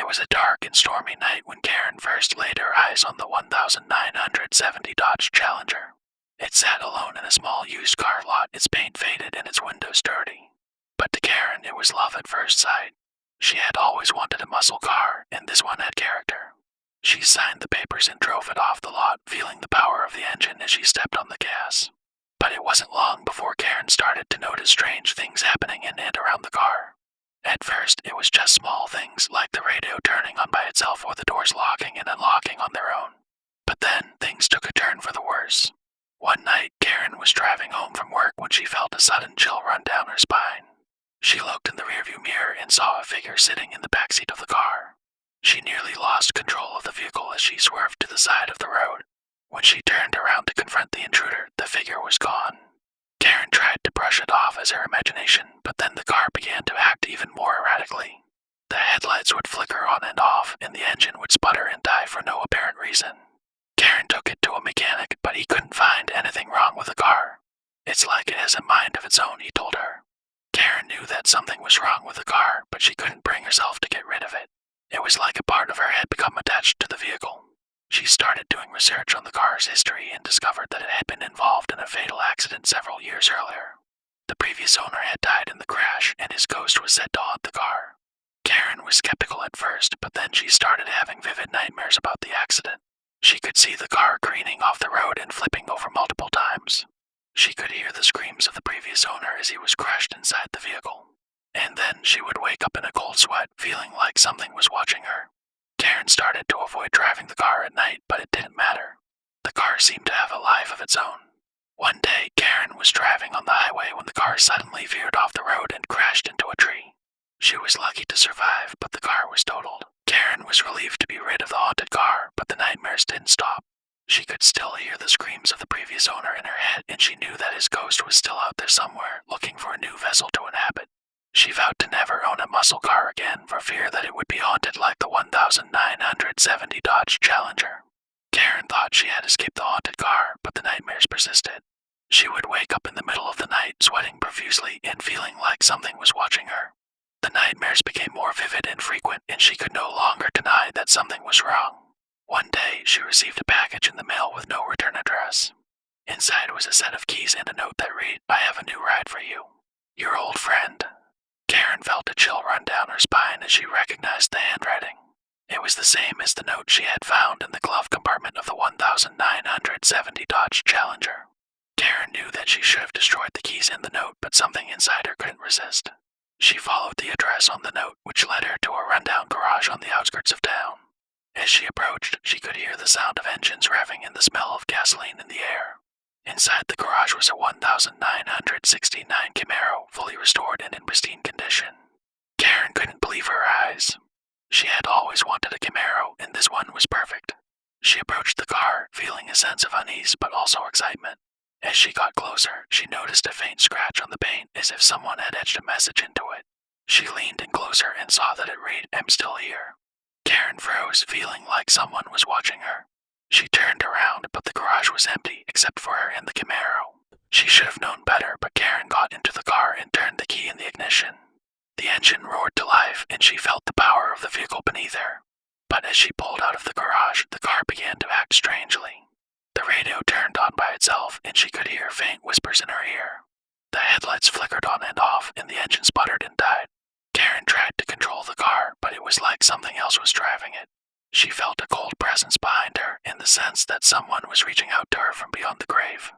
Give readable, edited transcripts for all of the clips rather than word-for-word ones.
It was a dark and stormy night when Karen first laid her eyes on the 1970 Dodge Challenger. It sat alone in a small used car lot, its paint faded and its windows dirty. But to Karen, it was love at first sight. She had always wanted a muscle car, and this one had character. She signed the papers and drove it off the lot, feeling the power of the engine as she stepped on the gas. But it wasn't long before Karen started to notice strange things happening in and around the car. At first, it was just small things like the radio turning on by itself or the doors locking and unlocking on their own. But then, things took a turn for the worse. One night, Karen was driving home from work when she felt a sudden chill run down her spine. She looked in the rearview mirror and saw a figure sitting in the backseat of the car. She nearly lost control of the vehicle as she swerved to the side of the road. When she turned around to confront the intruder, the figure was gone. Karen tried to brush it off as her imagination, but then the car began to act even more erratically. The headlights would flicker on and off, and the engine would sputter and die for no apparent reason. Karen took it to a mechanic, but he couldn't find anything wrong with the car. "It's like it has a mind of its own," he told her. Karen knew that something was wrong with the car, but she couldn't bring herself to get rid of it. It was like a part of her had become attached to the vehicle. She started doing research on the car's history and discovered that it had been involved in a fatal accident several years earlier. The previous owner had died in the crash, and his ghost was said to haunt the car. Karen was skeptical at first, but then she started having vivid nightmares about the accident. She could see the car careening off the road and flipping over multiple times. She could hear the screams of the previous owner as he was crushed inside the vehicle. And then she would wake up in a cold sweat, feeling like something was watching her. Karen started to avoid driving the car at night, but it didn't matter. The car seemed to have a life of its own. One day, Karen was driving on the highway when the car suddenly veered off the road and crashed into a tree. She was lucky to survive, but the car was totaled. Karen was relieved to be rid of the haunted car, but the nightmares didn't stop. She could still hear the screams of the previous owner in her head, and she knew that his ghost was still out there somewhere, looking for a new vessel to inhabit. She vowed to never own a muscle car again for fear that it would be haunted like the 1970 Dodge Challenger. Karen thought she had escaped the haunted car, but the nightmares persisted. She would wake up in the middle of the night, sweating profusely and feeling like something was watching her. The nightmares became more vivid and frequent, and she could no longer deny that something was wrong. One day, she received a package in the mail with no return address. Inside was a set of keys and a note that read, "I have a new ride for you. Your old friend." Karen felt a chill run down her spine as she recognized the handwriting. It was the same as the note she had found in the glove compartment of the 1970 Dodge Challenger. Karen knew that she should have destroyed the keys in the note, but something inside her couldn't resist. She followed the address on the note, which led her to a rundown garage on the outskirts of town. As she approached, she could hear the sound of engines revving and the smell of gasoline in the air. Inside the garage was a 1969 Camaro, fully restored and in pristine condition. Karen couldn't believe her eyes. She had always wanted a Camaro, and this one was perfect. She approached the car, feeling a sense of unease but also excitement. As she got closer, she noticed a faint scratch on the paint as if someone had etched a message into it. She leaned in closer and saw that it read, "I'm still here." Karen froze, feeling like someone was watching her. She turned around, but the garage was empty except for her and the Camaro. She should have known better, but Karen got into the car and turned the key in the ignition. The engine roared to life, and she felt the power of the vehicle beneath her. But as she pulled out of the garage, the car began to act strangely. The radio turned on by itself, and she could hear faint whispers in her ear. The headlights flickered on and off, and the engine sputtered and died. Karen tried to control the car, but it was like something else was driving it. She felt a cold presence behind her, and the sense that someone was reaching out to her from beyond the grave.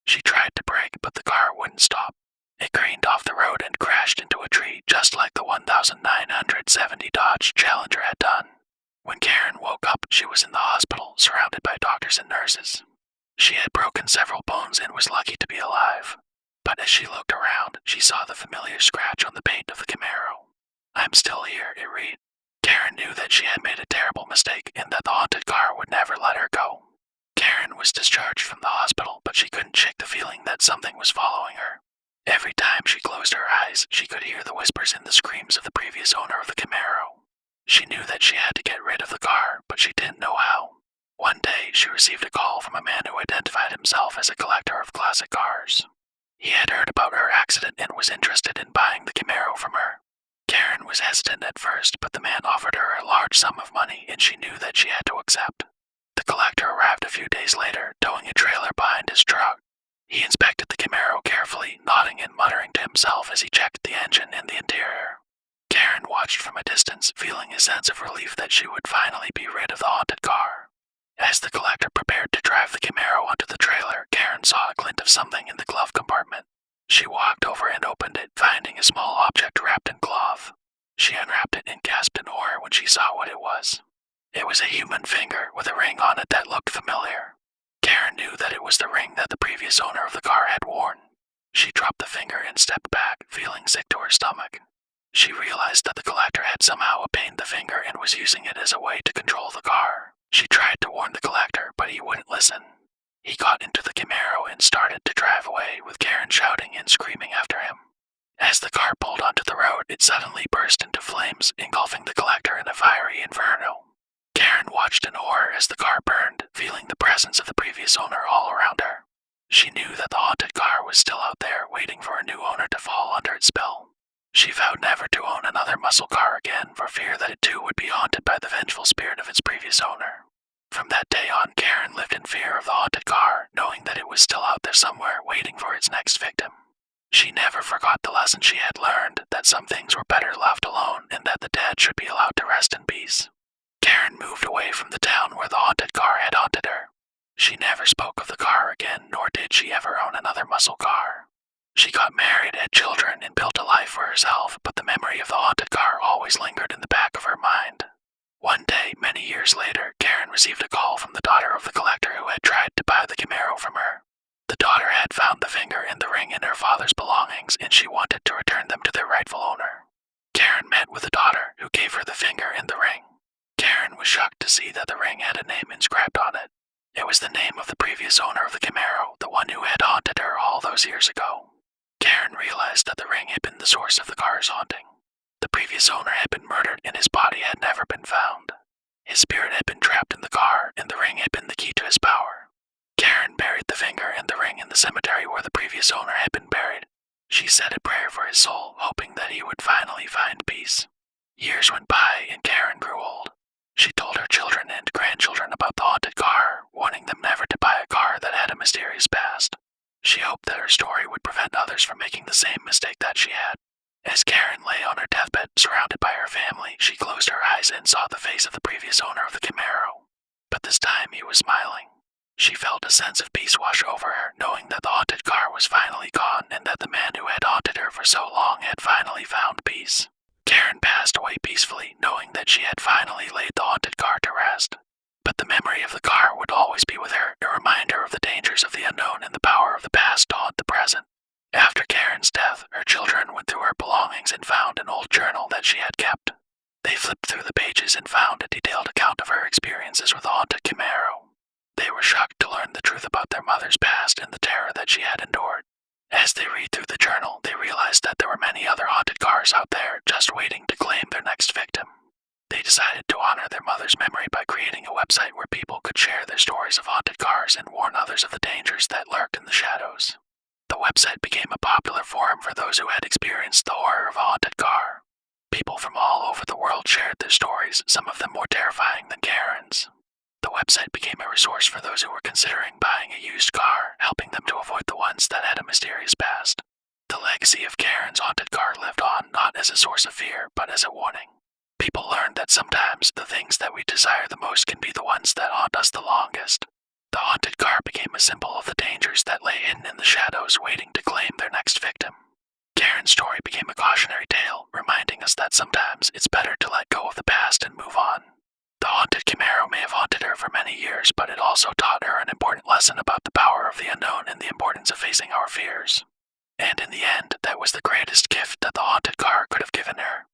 She tried to brake, but the car wouldn't stop. It careened off the road and crashed into a tree, just like the 1970 Dodge Challenger had done. When Karen woke up, she was in the hospital, surrounded by doctors and nurses. She had broken several bones and was lucky to be alive. But as she looked around, she saw the familiar scratch on the paint of the Camaro. "I'm still here," it read. Karen knew that she had made a terrible mistake and that the haunted car would never let her go. Karen was discharged from the hospital, but she couldn't shake the feeling that something was following her. Every time she closed her eyes, she could hear the whispers and the screams of the previous owner of the Camaro. She knew that she had to get rid of the car, but she didn't know how. One day, she received a call from a man who identified himself as a collector of classic cars. He had heard about her accident and was interested in buying the Camaro from her. Karen was hesitant at first, but the man offered her a large money, and she knew that she had to accept. The collector arrived a few days later, towing a trailer behind his truck. He inspected the Camaro carefully, nodding and muttering to himself as he checked the engine and the interior. Karen watched from a distance, feeling a sense of relief that she would finally be rid of the haunted car. As the collector prepared to drive the Camaro onto the trailer, Karen saw a glint of something in the glove compartment. She walked over and opened it, finding a small object wrapped in cloth. She unwrapped it and gasped in horror when she saw what it was. It was a human finger with a ring on it that looked familiar. Karen knew that it was the ring that the previous owner of the car had worn. She dropped the finger and stepped back, feeling sick to her stomach. She realized that the collector had somehow obtained the finger and was using it as a way to control the car. She tried to warn the collector, but he wouldn't listen. He got into the Camaro and started to drive away, with Karen shouting and screaming after him. As the car pulled onto the road, it suddenly burst into flames, engulfing the collector in a fiery inferno. Karen watched in horror as the car burned, feeling the presence of the previous owner all around her. She knew that the haunted car was still out there, waiting for a new owner to fall under its spell. She vowed never to own another muscle car again, for fear that it too would be haunted by the vengeful spirit of its previous owner. From that day on, Karen lived in fear of the haunted car, knowing that it was still out there somewhere, waiting for its next victim. She never forgot the lesson she had learned, that some things were better left alone, and that the dead should be allowed to rest in peace. Karen moved away from the town where the haunted car had haunted her. She never spoke of the car again, nor did she ever own another muscle car. She got married, had children, and built a life for herself, but the memory of the haunted car always lingered in the back of her mind. One day, many years later, Karen received a call from the daughter of the collector who had tried to buy the Camaro from her. The daughter had found the finger and the ring in her father's belongings, and she wanted to return them to their rightful owner. Karen met with the daughter, who gave her the finger and the ring. Karen was shocked to see that the ring had a name inscribed on it. It was the name of the previous owner of the Camaro, the one who had haunted her all those years ago. Karen realized that the ring had been the source of the car's haunting. The previous owner had been murdered and his body had never been found. His spirit had been trapped in the car, and the ring had been the key to his power. Karen buried the finger and the ring in the cemetery where the previous owner had been buried. She said a prayer for his soul, hoping that he would finally find peace. Years went by and Karen grew old. She told her children and grandchildren about the haunted car, warning them never to buy a car that had a mysterious past. She hoped that her story would prevent others from making the same mistake that she had. As Karen lay on her deathbed, surrounded by her family, she closed her eyes and saw the face of the previous owner of the Camaro. But this time he was smiling. She felt a sense of peace wash over her, knowing that the haunted car was finally gone and that the man who had haunted her for so long had finally found peace. Karen passed away peacefully, knowing that she had finally laid the haunted car to rest. But the memory of the car would always be with her, a reminder of the dangers of the unknown and the power of the past to haunt the present. After Karen's death, her children went through her belongings and found an old journal that she had kept. They flipped through the pages and found a detailed account of her experiences with the haunted Camaro. They were shocked to learn the truth about their mother's past and the terror that she had endured. As they read through the journal, they realized that there were many other haunted cars out there just waiting to claim their next victim. They decided to honor their mother's memory by creating a website where people could share their stories of haunted cars and warn others of the dangers that lurked in the shadows. The website became a popular forum for those who had experienced the horror of a haunted car. People from all over the world shared their stories, some of them more terrifying than Karen's. The website became a resource for those who were considering buying a used car, helping them to avoid the ones that had a mysterious past. The legacy of Karen's haunted car lived on not as a source of fear, but as a warning. People learned that sometimes the things that we desire the most can be the ones that haunt us the longest. The haunted car became a symbol of the dangers that lay hidden in the shadows, waiting to claim their next victim. Karen's story became a cautionary tale, reminding us that sometimes it's better to let go of the past and move on. The haunted Camaro may have haunted her for many years, but it also taught her an important lesson about the power of the unknown and the importance of facing our fears. And in the end, that was the greatest gift that the haunted car could have given her.